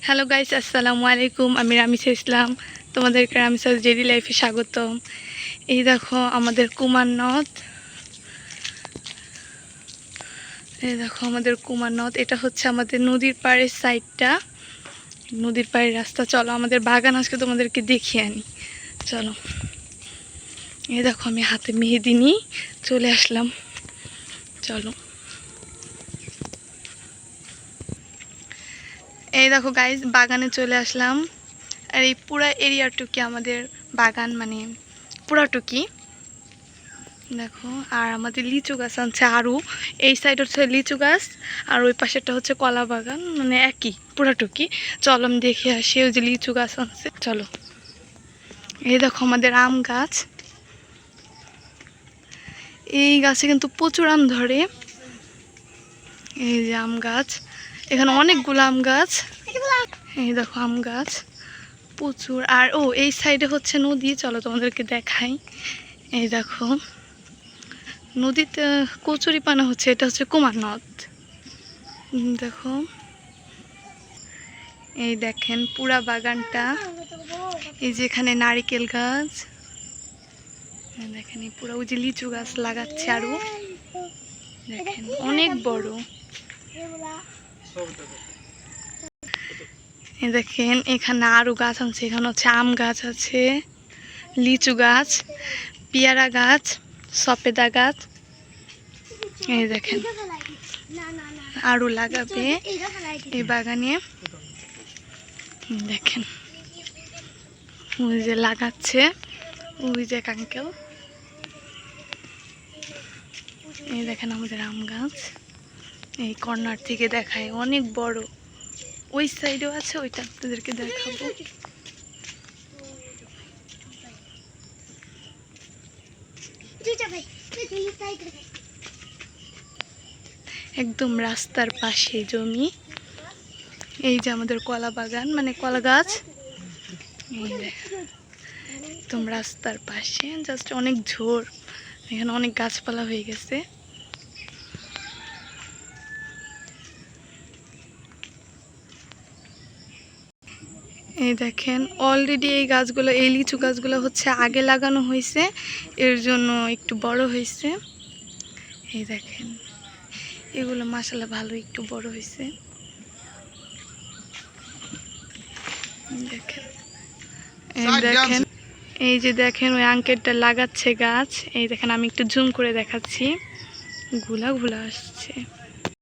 Hello guys, আসসালামু আলাইকুম। আমি রামিসা ইসলাম, তোমাদেরকে রামিসাস ডেইলি লাইফে স্বাগতম। এই দেখো আমাদের কুমার নদ, এটা হচ্ছে আমাদের নদীর পাড়ের সাইডটা, নদীর পাড়ের রাস্তা। চলো আমাদের বাগান আজকে তোমাদেরকে দেখিয়ে আনি, চলো। এই দেখো আমি হাতে মেহেদি নিয়ে চলে আসলাম, চলো। এই দেখো গাইস, বাগানে চলে আসলাম। আর এই পুরা এরিয়াটুকি আমাদের বাগান, মানে পুরাটুকি দেখো। আর আমাদের লিচু গাছ আছে আরও, এই সাইড হচ্ছে লিচু গাছ আর ওই পাশেরটা হচ্ছে কলা বাগান, মানে একই পুরাটুকি। চলো আমি দেখে আসি ওই যে লিচু গাছ আছে, চলো। এই দেখো আমাদের আম গাছ, এই গাছে কিন্তু প্রচুর আম ধরে। এই যে আম গাছ, এখানে অনেকগুলো আম গাছ। এই দেখো আম গাছ প্রচুর। আর এই সাইডে হচ্ছে নদী, চলো তোমাদেরকে দেখাই। এই দেখো নদীতে কচুরি পানা হচ্ছে, এটা হচ্ছে কুমার নদ। দেখো এই দেখেন পুরা বাগানটা। এই যে এখানে নারিকেল গাছ, দেখেন এই পুরা ওই যে লিচু গাছ লাগাচ্ছে আরো, দেখেন অনেক বড়। এই দেখেন এখানে আরো গাছ আছে, এখানে হচ্ছে আম গাছ আছে, লিচু গাছ, পেয়ারা গাছ, সপেদা গাছ। এই দেখেন আরো লাগাবে এই বাগানে, দেখেন ওই যে লাগাচ্ছে ওই যে আঙ্কেল। এই দেখেন আমাদের আম গাছ, এই কর্নার থেকে দেখায় অনেক বড়। ওই সাইডেও আছে, ওইটা আপনাদেরকে দেখাবো। একদম রাস্তার পাশে জমি। এই যে আমাদের কলা বাগান, মানে কলা গাছ, একদম রাস্তার পাশে, জাস্ট অনেক ঝোর, এখানে অনেক গাছপালা হয়ে গেছে। এই দেখেন অলরেডি এই গাছগুলো, এই লিচু গাছগুলো হচ্ছে আগে লাগানো হয়েছে, এর জন্য একটু বড় হয়েছে। এই দেখেন এগুলো মাশাআল্লাহ ভালো একটু বড় হয়েছে। দেখেন দেখেন এই যে দেখেন ওই আঙ্কেলটা লাগাচ্ছে গাছ। এই দেখেন আমি একটু জুম করে দেখাচ্ছি, ঘুলা ঘুলা আসছে।